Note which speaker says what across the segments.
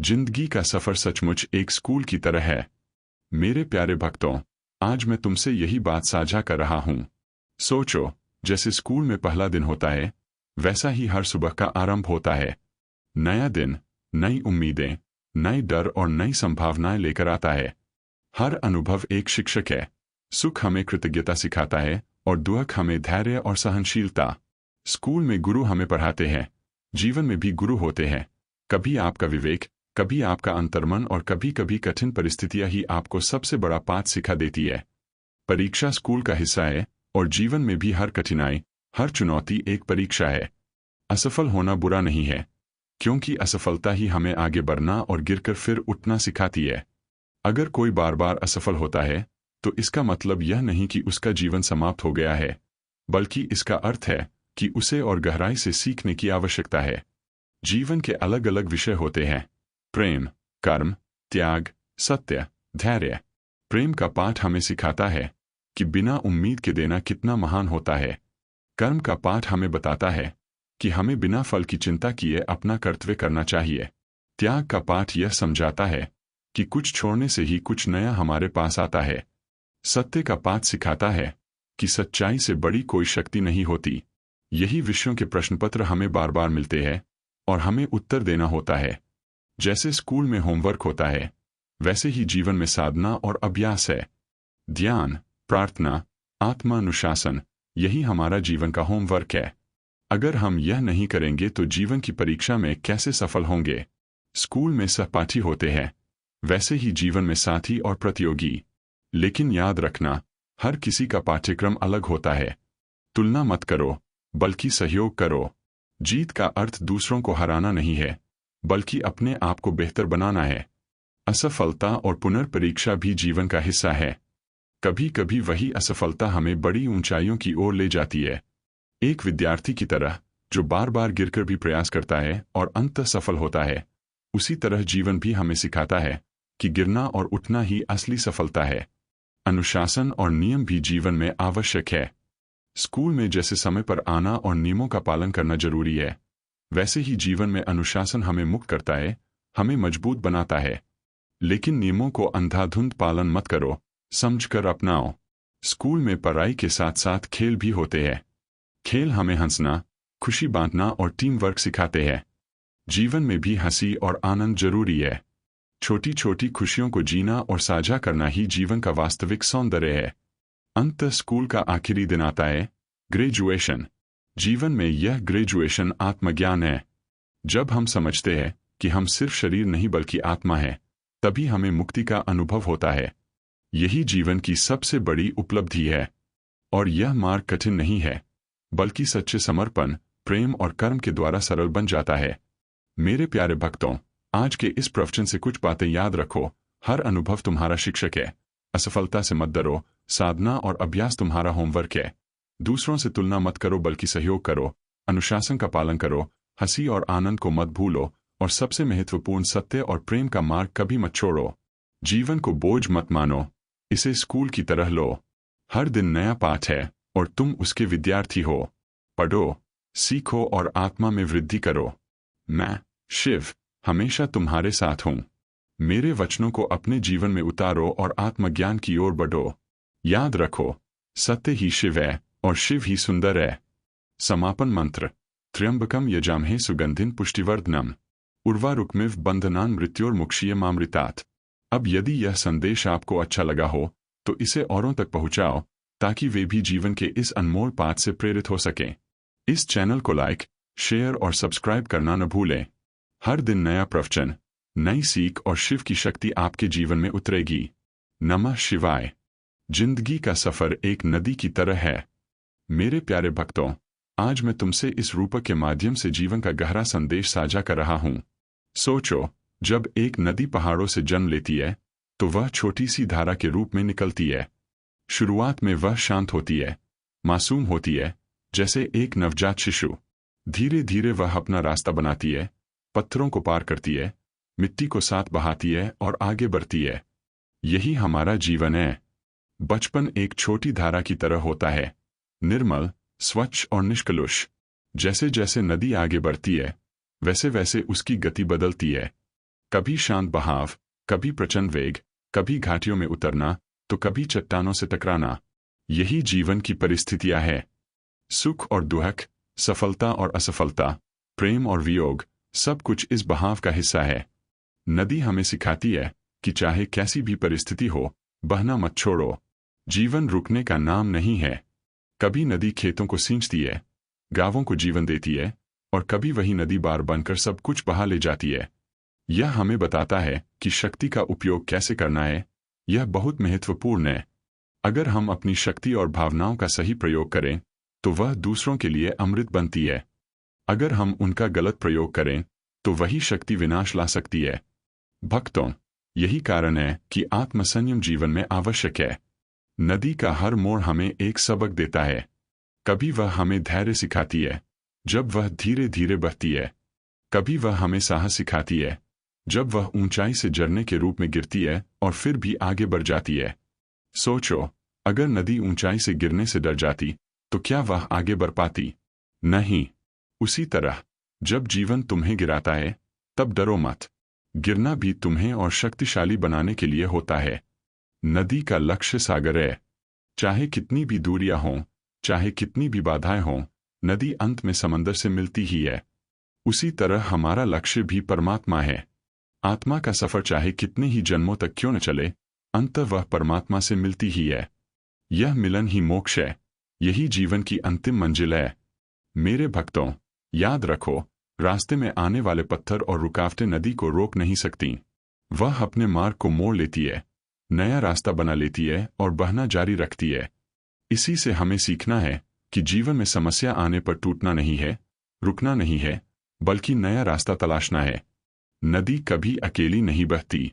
Speaker 1: जिंदगी का सफर सचमुच एक स्कूल की तरह है। मेरे प्यारे भक्तों, आज मैं तुमसे यही बात साझा कर रहा हूं। सोचो, जैसे स्कूल में पहला दिन होता है, वैसा ही हर सुबह का आरंभ होता है। नया दिन, नई उम्मीदें, नए डर और नई संभावनाएं लेकर आता है। हर अनुभव एक शिक्षक है। सुख हमें कृतज्ञता सिखाता है और दुख हमें धैर्य और सहनशीलता। स्कूल में गुरु हमें पढ़ाते हैं, जीवन में भी गुरु होते हैं। कभी आपका विवेक, कभी आपका अंतर्मन और कभी कभी कठिन परिस्थितियां ही आपको सबसे बड़ा पाठ सिखा देती है। परीक्षा स्कूल का हिस्सा है और जीवन में भी हर कठिनाई, हर चुनौती एक परीक्षा है। असफल होना बुरा नहीं है, क्योंकि असफलता ही हमें आगे बढ़ना और गिरकर फिर उठना सिखाती है। अगर कोई बार बार असफल होता है, तो इसका मतलब यह नहीं कि उसका जीवन समाप्त हो गया है, बल्कि इसका अर्थ है कि उसे और गहराई से सीखने की आवश्यकता है। जीवन के अलग अलग विषय होते हैं: प्रेम, कर्म, त्याग, सत्य, धैर्य। प्रेम का पाठ हमें सिखाता है कि बिना उम्मीद के देना कितना महान होता है। कर्म का पाठ हमें बताता है कि हमें बिना फल की चिंता किए अपना कर्तव्य करना चाहिए। त्याग का पाठ यह समझाता है कि कुछ छोड़ने से ही कुछ नया हमारे पास आता है। सत्य का पाठ सिखाता है कि सच्चाई से बड़ी कोई शक्ति नहीं होती। यही विषयों के प्रश्नपत्र हमें बार बार मिलते हैं और हमें उत्तर देना होता है। जैसे स्कूल में होमवर्क होता है, वैसे ही जीवन में साधना और अभ्यास है। ध्यान, प्रार्थना, आत्मानुशासन, यही हमारा जीवन का होमवर्क है। अगर हम यह नहीं करेंगे तो जीवन की परीक्षा में कैसे सफल होंगे? स्कूल में सहपाठी होते हैं, वैसे ही जीवन में साथी और प्रतियोगी। लेकिन याद रखना, हर किसी का पाठ्यक्रम अलग होता है। तुलना मत करो, बल्कि सहयोग करो। जीत का अर्थ दूसरों को हराना नहीं है, बल्कि अपने आप को बेहतर बनाना है। असफलता और पुनर्परीक्षा भी जीवन का हिस्सा है। कभी कभी वही असफलता हमें बड़ी ऊंचाइयों की ओर ले जाती है। एक विद्यार्थी की तरह जो बार बार गिरकर भी प्रयास करता है और अंततः सफल होता है, उसी तरह जीवन भी हमें सिखाता है कि गिरना और उठना ही असली सफलता है। अनुशासन और नियम भी जीवन में आवश्यक है। स्कूल में जैसे समय पर आना और नियमों का पालन करना जरूरी है, वैसे ही जीवन में अनुशासन हमें मुक्त करता है, हमें मजबूत बनाता है। लेकिन नियमों को अंधाधुंध पालन मत करो, समझकर अपनाओ। स्कूल में पढ़ाई के साथ साथ खेल भी होते हैं। खेल हमें हंसना, खुशी बांटना और टीम वर्क सिखाते हैं। जीवन में भी हंसी और आनंद जरूरी है। छोटी छोटी खुशियों को जीना और साझा करना ही जीवन का वास्तविक सौंदर्य है। अंत स्कूल का आखिरी दिन आता है, ग्रेजुएशन। जीवन में यह ग्रेजुएशन आत्मज्ञान है। जब हम समझते हैं कि हम सिर्फ शरीर नहीं बल्कि आत्मा है, तभी हमें मुक्ति का अनुभव होता है। यही जीवन की सबसे बड़ी उपलब्धि है। और यह मार्ग कठिन नहीं है, बल्कि सच्चे समर्पण, प्रेम और कर्म के द्वारा सरल बन जाता है। मेरे प्यारे भक्तों, आज के इस प्रवचन से कुछ बातें याद रखो। हर अनुभव तुम्हारा शिक्षक है। असफलता से मत डरो, साधना और अभ्यास तुम्हारा होमवर्क है। दूसरों से तुलना मत करो बल्कि सहयोग करो। अनुशासन का पालन करो, हंसी और आनंद को मत भूलो, और सबसे महत्वपूर्ण सत्य और प्रेम का मार्ग कभी मत छोड़ो। जीवन को बोझ मत मानो, इसे स्कूल की तरह लो। हर दिन नया पाठ है और तुम उसके विद्यार्थी हो। पढ़ो, सीखो और आत्मा में वृद्धि करो। मैं, शिव, हमेशा तुम्हारे साथ हूं। मेरे वचनों को अपने जीवन में उतारो और आत्मज्ञान की ओर बढ़ो। याद रखो, सत्य ही शिव है और शिव ही सुंदर है। समापन मंत्र: त्र्यंबकम यजामहे सुगंधिं पुष्टिवर्धनम, उर्वारुकमिव बंधनान् मृत्योर्मुक्षीयमामृतात्। अब यदि यह संदेश आपको अच्छा लगा हो, तो इसे औरों तक पहुंचाओ, ताकि वे भी जीवन के इस अनमोल पाठ से प्रेरित हो सकें। इस चैनल को लाइक, शेयर और सब्सक्राइब करना न भूलें। हर दिन नया प्रवचन, नई सीख और शिव की शक्ति आपके जीवन में उतरेगी। नमः शिवाय। जिंदगी का सफर एक नदी की तरह है। मेरे प्यारे भक्तों, आज मैं तुमसे इस रूपक के माध्यम से जीवन का गहरा संदेश साझा कर रहा हूं। सोचो, जब एक नदी पहाड़ों से जन्म लेती है, तो वह छोटी सी धारा के रूप में निकलती है। शुरुआत में वह शांत होती है, मासूम होती है, जैसे एक नवजात शिशु। धीरे धीरे वह अपना रास्ता बनाती है, पत्थरों को पार करती है, मिट्टी को साथ बहाती है और आगे बढ़ती है। यही हमारा जीवन है। बचपन एक छोटी धारा की तरह होता है, निर्मल, स्वच्छ और निष्कलुष। जैसे जैसे नदी आगे बढ़ती है, वैसे वैसे उसकी गति बदलती है। कभी शांत बहाव, कभी प्रचंड वेग, कभी घाटियों में उतरना तो कभी चट्टानों से टकराना। यही जीवन की परिस्थितियां हैं। सुख और दुख, सफलता और असफलता, प्रेम और वियोग, सब कुछ इस बहाव का हिस्सा है। नदी हमें सिखाती है कि चाहे कैसी भी परिस्थिति हो, बहना मत छोड़ो। जीवन रुकने का नाम नहीं है। कभी नदी खेतों को सींचती है, गांवों को जीवन देती है, और कभी वही नदी बार बनकर सब कुछ बहा ले जाती है। यह हमें बताता है कि शक्ति का उपयोग कैसे करना है। यह बहुत महत्वपूर्ण है। अगर हम अपनी शक्ति और भावनाओं का सही प्रयोग करें तो वह दूसरों के लिए अमृत बनती है। अगर हम उनका गलत प्रयोग करें तो वही शक्ति विनाश ला सकती है। भक्तों, यही कारण है कि आत्मसंयम जीवन में आवश्यक है। नदी का हर मोड़ हमें एक सबक देता है। कभी वह हमें धैर्य सिखाती है, जब वह धीरे धीरे बहती है। कभी वह हमें साहस सिखाती है, जब वह ऊंचाई से झरने के रूप में गिरती है और फिर भी आगे बढ़ जाती है। सोचो, अगर नदी ऊंचाई से गिरने से डर जाती तो क्या वह आगे बढ़ पाती? नहीं। उसी तरह जब जीवन तुम्हें गिराता है तब डरो मत। गिरना भी तुम्हें और शक्तिशाली बनाने के लिए होता है। नदी का लक्ष्य सागर है। चाहे कितनी भी दूरियां हों, चाहे कितनी भी बाधाएं हों, नदी अंत में समंदर से मिलती ही है। उसी तरह हमारा लक्ष्य भी परमात्मा है। आत्मा का सफर चाहे कितने ही जन्मों तक क्यों न चले, अंततः वह परमात्मा से मिलती ही है। यह मिलन ही मोक्ष है। यही जीवन की अंतिम मंजिल है। मेरे भक्तों, याद रखो, रास्ते में आने वाले पत्थर और रुकावटें नदी को रोक नहीं सकती। वह अपने मार्ग को मोड़ लेती है, नया रास्ता बना लेती है और बहना जारी रखती है। इसी से हमें सीखना है कि जीवन में समस्या आने पर टूटना नहीं है, रुकना नहीं है, बल्कि नया रास्ता तलाशना है। नदी कभी अकेली नहीं बहती।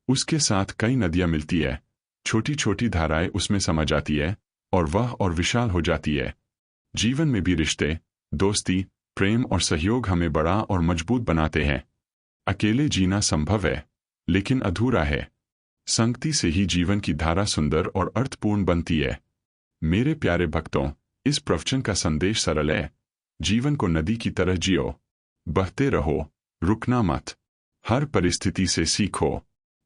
Speaker 1: उसके साथ कई नदियां मिलती है। छोटी छोटी धाराएं उसमें समा जाती है और वह और विशाल हो जाती है। जीवन में भी रिश्ते, दोस्ती, प्रेम और सहयोग हमें बड़ा और मजबूत बनाते हैं। अकेले जीना संभव है, लेकिन अधूरा है। संगति से ही जीवन की धारा सुंदर और अर्थपूर्ण बनती है। मेरे प्यारे भक्तों, इस प्रवचन का संदेश सरल है। जीवन को नदी की तरह जियो। बहते रहो, रुकना मत। हर परिस्थिति से सीखो।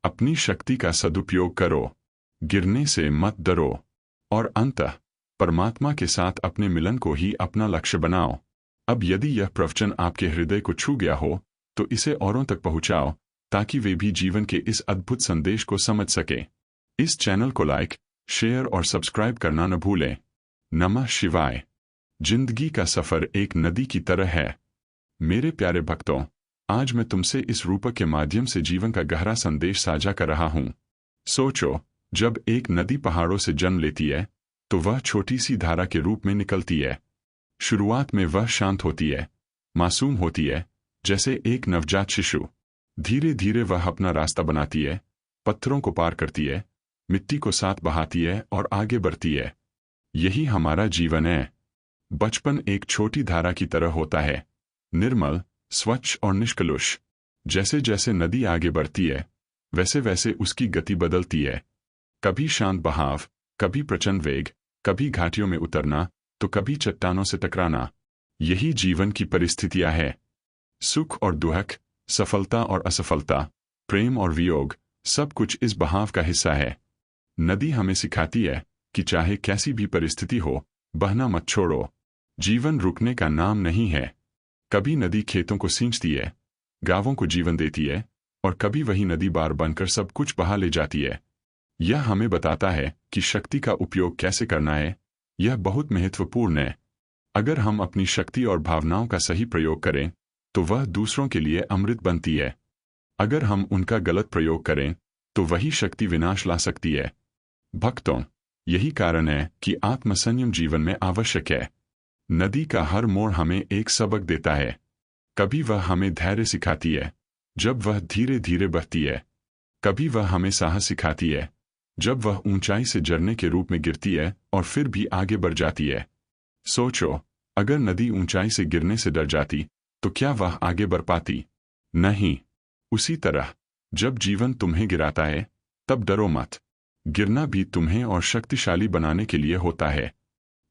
Speaker 1: अपनी शक्ति का सदुपयोग करो। गिरने से मत डरो। और अंततः परमात्मा के साथ अपने मिलन को ही अपना लक्ष्य बनाओ। अब यदि यह प्रवचन आपके हृदय को छू गया हो तो इसे औरों तक पहुंचाओ, ताकि वे भी जीवन के इस अद्भुत संदेश को समझ सके। इस चैनल को लाइक, शेयर और सब्सक्राइब करना न भूलें। नमः शिवाय। जिंदगी का सफर एक नदी की तरह है। मेरे प्यारे भक्तों, आज मैं तुमसे इस रूपक के माध्यम से जीवन का गहरा संदेश साझा कर रहा हूं। सोचो, जब एक नदी पहाड़ों से जन्म लेती है तो वह छोटी सी धारा के रूप में निकलती है। शुरुआत में वह शांत होती है, मासूम होती है, जैसे एक नवजात शिशु। धीरे धीरे वह अपना रास्ता बनाती है, पत्थरों को पार करती है, मिट्टी को साथ बहाती है और आगे बढ़ती है। यही हमारा जीवन है। बचपन एक छोटी धारा की तरह होता है, निर्मल, स्वच्छ और निष्कलुष। जैसे जैसे नदी आगे बढ़ती है, वैसे वैसे उसकी गति बदलती है। कभी शांत बहाव, कभी प्रचंड वेग, कभी घाटियों में उतरना तो कभी चट्टानों से टकराना। यही जीवन की परिस्थितियां हैं। सुख और दुख, सफलता और असफलता, प्रेम और वियोग, सब कुछ इस बहाव का हिस्सा है। नदी हमें सिखाती है कि चाहे कैसी भी परिस्थिति हो, बहना मत छोड़ो। जीवन रुकने का नाम नहीं है। कभी नदी खेतों को सींचती है, गांवों को जीवन देती है, और कभी वही नदी बार बनकर सब कुछ बहा ले जाती है। यह हमें बताता है कि शक्ति का उपयोग कैसे करना है। यह बहुत महत्वपूर्ण है। अगर हम अपनी शक्ति और भावनाओं का सही प्रयोग करें तो वह दूसरों के लिए अमृत बनती है। अगर हम उनका गलत प्रयोग करें तो वही शक्ति विनाश ला सकती है। भक्तों, यही कारण है कि आत्मसंयम जीवन में आवश्यक है। नदी का हर मोड़ हमें एक सबक देता है। कभी वह हमें धैर्य सिखाती है, जब वह धीरे धीरे बहती है। कभी वह हमें साहस सिखाती है, जब वह ऊंचाई से झरने के रूप में गिरती है और फिर भी आगे बढ़ जाती है। सोचो, अगर नदी ऊंचाई से गिरने से डर जाती तो क्या वह आगे बढ़ पाती? नहीं। उसी तरह जब जीवन तुम्हें गिराता है तब डरो मत। गिरना भी तुम्हें और शक्तिशाली बनाने के लिए होता है।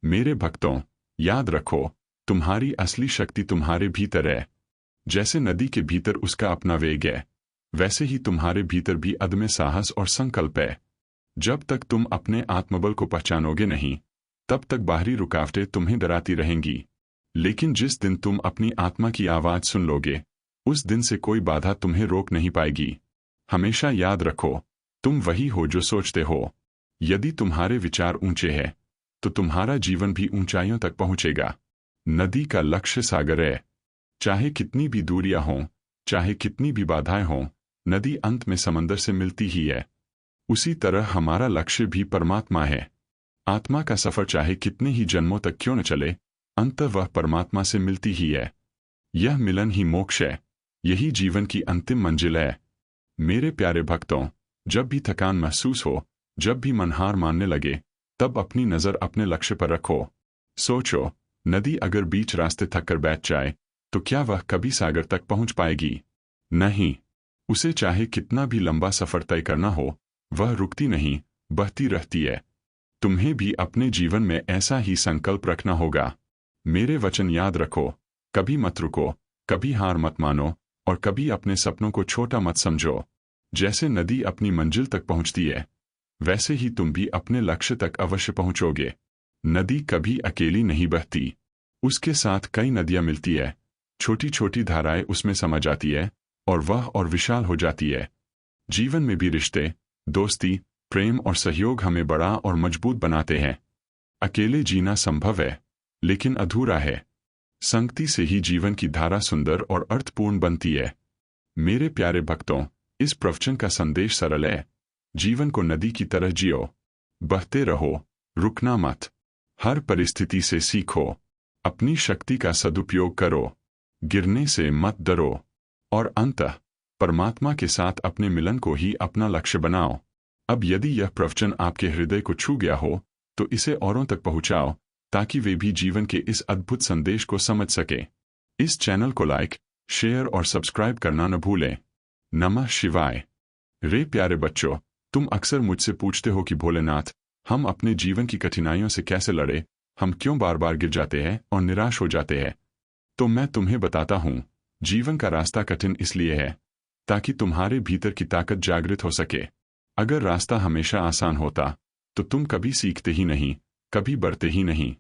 Speaker 1: मेरे भक्तों, याद रखो, तुम्हारी असली शक्ति तुम्हारे भीतर है। जैसे नदी के भीतर उसका अपना वेग है, वैसे ही तुम्हारे भीतर भी अदम्य साहस और संकल्प है। जब तक तुम अपने आत्मबल को पहचानोगे नहीं, तब तक बाहरी रुकावटें तुम्हें डराती रहेंगी। लेकिन जिस दिन तुम अपनी आत्मा की आवाज सुन लोगे, उस दिन से कोई बाधा तुम्हें रोक नहीं पाएगी। हमेशा याद रखो, तुम वही हो जो सोचते हो। यदि तुम्हारे विचार ऊंचे हैं, तो तुम्हारा जीवन भी ऊंचाइयों तक पहुंचेगा। नदी का लक्ष्य सागर है। चाहे कितनी भी दूरियां हों, चाहे कितनी भी बाधाएं हों, नदी अंत में समंदर से मिलती ही है। उसी तरह हमारा लक्ष्य भी परमात्मा है। आत्मा का सफर चाहे कितने ही जन्मों तक क्यों न चले, अंत वह परमात्मा से मिलती ही है। यह मिलन ही मोक्ष है। यही जीवन की अंतिम मंजिल है। मेरे प्यारे भक्तों, जब भी थकान महसूस हो, जब भी मन हार मानने लगे, तब अपनी नजर अपने लक्ष्य पर रखो। सोचो, नदी अगर बीच रास्ते थक कर बैठ जाए, तो क्या वह कभी सागर तक पहुंच पाएगी? नहीं। उसे चाहे कितना भी लंबा सफर तय करना हो, वह रुकती नहीं, बहती रहती है। तुम्हें भी अपने जीवन में ऐसा ही संकल्प रखना होगा। मेरे वचन याद रखो, कभी मत रुको, कभी हार मत मानो, और कभी अपने सपनों को छोटा मत समझो। जैसे नदी अपनी मंजिल तक पहुंचती है, वैसे ही तुम भी अपने लक्ष्य तक अवश्य पहुंचोगे। नदी कभी अकेली नहीं बहती, उसके साथ कई नदियां मिलती है। छोटी छोटी धाराएं उसमें समा जाती है, और वह और विशाल हो जाती है। जीवन में भी रिश्ते, दोस्ती, प्रेम और सहयोग हमें बड़ा और मजबूत बनाते हैं। अकेले जीना संभव है, लेकिन अधूरा है। संगति से ही जीवन की धारा सुंदर और अर्थपूर्ण बनती है। मेरे प्यारे भक्तों, इस प्रवचन का संदेश सरल है। जीवन को नदी की तरह जियो। बहते रहो, रुकना मत। हर परिस्थिति से सीखो। अपनी शक्ति का सदुपयोग करो। गिरने से मत डरो। और अंततः परमात्मा के साथ अपने मिलन को ही अपना लक्ष्य बनाओ। अब यदि यह प्रवचन आपके हृदय को छू गया हो, तो इसे औरों तक पहुंचाओ, ताकि वे भी जीवन के इस अद्भुत संदेश को समझ सके। इस चैनल को लाइक, शेयर और सब्सक्राइब करना न भूलें। नमः शिवाय। रे प्यारे बच्चों, तुम अक्सर मुझसे पूछते हो कि भोलेनाथ, हम अपने जीवन की कठिनाइयों से कैसे लड़े, हम क्यों बार बार गिर जाते हैं और निराश हो जाते हैं। तो मैं तुम्हें बताता हूँ, जीवन का रास्ता कठिन इसलिए है ताकि तुम्हारे भीतर की ताकत जागृत हो सके। अगर रास्ता हमेशा आसान होता, तो तुम कभी सीखते ही नहीं, कभी बढ़ते ही नहीं।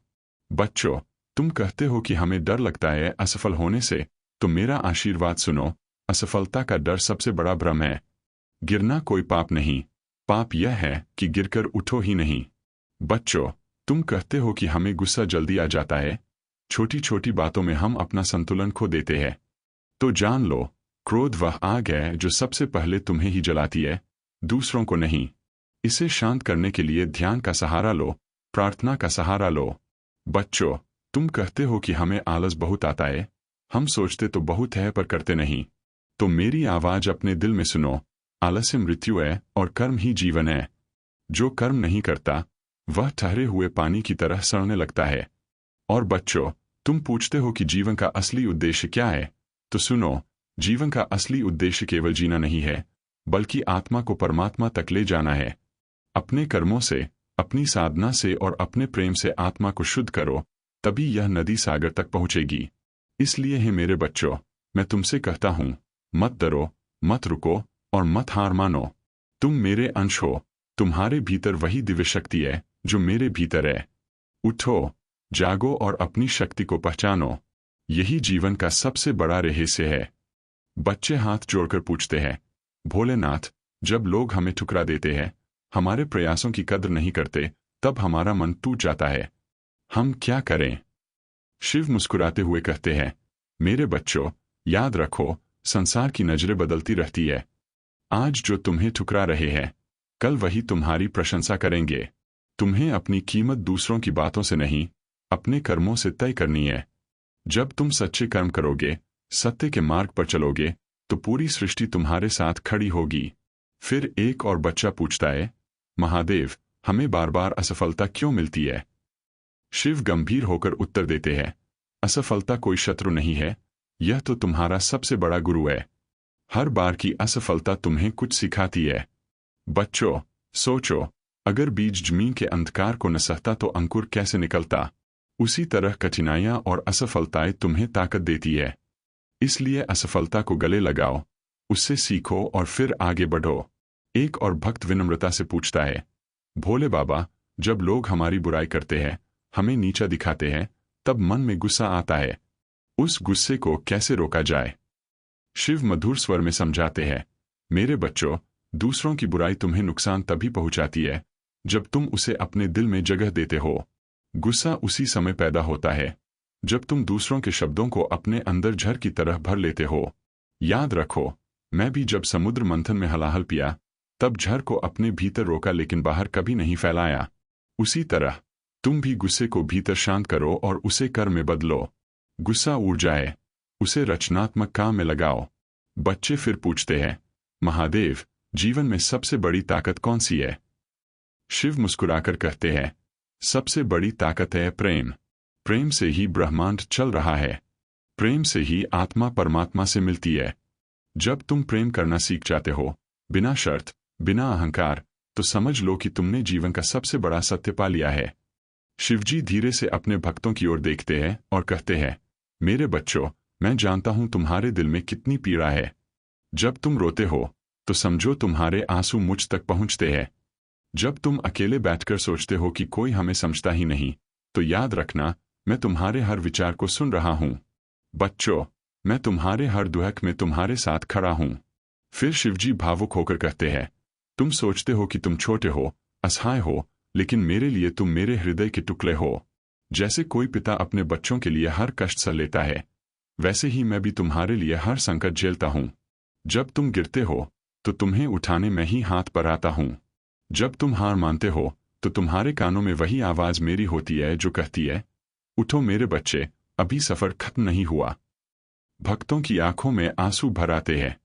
Speaker 1: बच्चों, तुम कहते हो कि हमें डर लगता है असफल होने से, तो मेरा आशीर्वाद सुनो, असफलता का डर सबसे बड़ा भ्रम है। गिरना कोई पाप नहीं, पाप यह है कि गिरकर उठो ही नहीं। बच्चों, तुम कहते हो कि हमें गुस्सा जल्दी आ जाता है, छोटी छोटी बातों में हम अपना संतुलन खो देते हैं। तो जान लो, क्रोध वह आग है जो सबसे पहले तुम्हें ही जलाती है, दूसरों को नहीं। इसे शांत करने के लिए ध्यान का सहारा लो, प्रार्थना का सहारा लो। बच्चों, तुम कहते हो कि हमें आलस बहुत आता है, हम सोचते तो बहुत है पर करते नहीं। तो मेरी आवाज अपने दिल में सुनो, आलस्य मृत्यु है और कर्म ही जीवन है। जो कर्म नहीं करता, वह ठहरे हुए पानी की तरह सड़ने लगता है। और बच्चों, तुम पूछते हो कि जीवन का असली उद्देश्य क्या है, तो सुनो, जीवन का असली उद्देश्य केवल जीना नहीं है, बल्कि आत्मा को परमात्मा तक ले जाना है। अपने कर्मों से, अपनी साधना से और अपने प्रेम से आत्मा को शुद्ध करो, तभी यह नदी सागर तक पहुंचेगी। इसलिए है मेरे बच्चों, मैं तुमसे कहता हूं, मत डरो, मत रुको और मत हार मानो। तुम मेरे अंश हो, तुम्हारे भीतर वही दिव्य शक्ति है जो मेरे भीतर है। उठो, जागो और अपनी शक्ति को पहचानो। यही जीवन का सबसे बड़ा रहस्य है। बच्चे हाथ जोड़कर पूछते हैं, भोलेनाथ, जब लोग हमें ठुकरा देते हैं, हमारे प्रयासों की कद्र नहीं करते, तब हमारा मन टूट जाता है, हम क्या करें? शिव मुस्कुराते हुए कहते हैं, मेरे बच्चों, याद रखो, संसार की नजरें बदलती रहती है। आज जो तुम्हें ठुकरा रहे हैं, कल वही तुम्हारी प्रशंसा करेंगे। तुम्हें अपनी कीमत दूसरों की बातों से नहीं, अपने कर्मों से तय करनी है। जब तुम सच्चे कर्म करोगे, सत्य के मार्ग पर चलोगे, तो पूरी सृष्टि तुम्हारे साथ खड़ी होगी। फिर एक और बच्चा पूछता है, महादेव, हमें बार बार असफलता क्यों मिलती है? शिव गंभीर होकर उत्तर देते हैं, असफलता कोई शत्रु नहीं है, यह तो तुम्हारा सबसे बड़ा गुरु है। हर बार की असफलता तुम्हें कुछ सिखाती है। बच्चों, सोचो, अगर बीज जमीन के अंधकार को न सहता तो अंकुर कैसे निकलता? उसी तरह कठिनाइयां और असफलताएं तुम्हें ताकत देती है। इसलिए असफलता को गले लगाओ, उससे सीखो और फिर आगे बढ़ो। एक और भक्त विनम्रता से पूछता है, भोले बाबा, जब लोग हमारी बुराई करते हैं, हमें नीचा दिखाते हैं, तब मन में गुस्सा आता है। उस गुस्से को कैसे रोका जाए? शिव मधुर स्वर में समझाते हैं, मेरे बच्चों, दूसरों की बुराई तुम्हें नुकसान तभी पहुंचाती है जब तुम उसे अपने दिल में जगह देते हो। गुस्सा उसी समय पैदा होता है जब तुम दूसरों के शब्दों को अपने अंदर झर की तरह भर लेते हो। याद रखो, मैं भी जब समुद्र मंथन में हलाहल पिया, तब झर को अपने भीतर रोका लेकिन बाहर कभी नहीं फैलाया। उसी तरह तुम भी गुस्से को भीतर शांत करो और उसे कर में बदलो। गुस्सा ऊर्जा है, उसे रचनात्मक काम में लगाओ। बच्चे फिर पूछते हैं, महादेव, जीवन में सबसे बड़ी ताकत कौन सी है? शिव मुस्कुराकर कहते हैं, सबसे बड़ी ताकत है प्रेम। प्रेम से ही ब्रह्मांड चल रहा है। प्रेम से ही आत्मा परमात्मा से मिलती है। जब तुम प्रेम करना सीख जाते हो, बिना शर्त, बिना अहंकार, तो समझ लो कि तुमने जीवन का सबसे बड़ा सत्य पा लिया है। शिवजी धीरे से अपने भक्तों की ओर देखते हैं और कहते हैं, मेरे बच्चों, मैं जानता हूं तुम्हारे दिल में कितनी पीड़ा है। जब तुम रोते हो तो समझो तुम्हारे आंसू मुझ तक पहुंचते हैं। जब तुम अकेले बैठकर सोचते हो कि कोई हमें समझता ही नहीं, तो याद रखना, मैं तुम्हारे हर विचार को सुन रहा हूं। बच्चों, मैं तुम्हारे हर दुहक में तुम्हारे साथ खड़ा हूं। फिर शिवजी भावुक होकर कहते हैं, तुम सोचते हो कि तुम छोटे हो, असहाय हो, लेकिन मेरे लिए तुम मेरे हृदय के टुकड़े हो। जैसे कोई पिता अपने बच्चों के लिए हर कष्ट सह लेता है, वैसे ही मैं भी तुम्हारे लिए हर संकट झेलता हूं। जब तुम गिरते हो तो तुम्हें उठाने में ही हाथ पर आता हूं। जब तुम हार मानते हो तो तुम्हारे कानों में वही आवाज मेरी होती है जो कहती है, उठो मेरे बच्चे, अभी सफर खत्म नहीं हुआ। भक्तों की आंखों में आंसू भर आते हैं।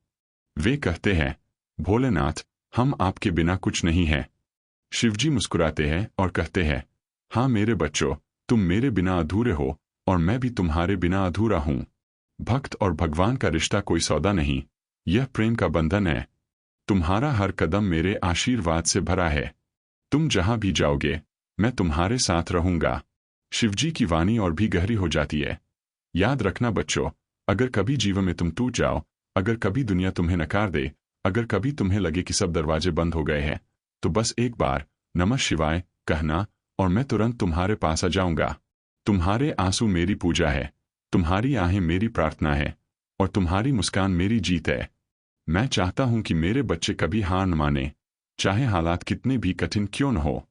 Speaker 1: वे कहते हैं, भोलेनाथ, हम आपके बिना कुछ नहीं हैं। शिवजी मुस्कुराते हैं और कहते हैं, हाँ मेरे बच्चों, तुम मेरे बिना अधूरे हो और मैं भी तुम्हारे बिना अधूरा हूं। भक्त और भगवान का रिश्ता कोई सौदा नहीं, यह प्रेम का बंधन है। तुम्हारा हर कदम मेरे आशीर्वाद से भरा है। तुम जहां भी जाओगे, मैं तुम्हारे साथ रहूंगा। शिवजी की वाणी और भी गहरी हो जाती है। याद रखना बच्चों, अगर कभी जीवन में तुम टूट जाओ, अगर कभी दुनिया तुम्हें नकार दे, अगर कभी तुम्हें लगे कि सब दरवाजे बंद हो गए हैं, तो बस एक बार नमः शिवाय कहना और मैं तुरंत तुम्हारे पास आ जाऊंगा। तुम्हारे आंसू मेरी पूजा है, तुम्हारी आहें मेरी प्रार्थना है और तुम्हारी मुस्कान मेरी जीत है। मैं चाहता हूं कि मेरे बच्चे कभी हार न माने, चाहे हालात कितने भी कठिन क्यों न हो।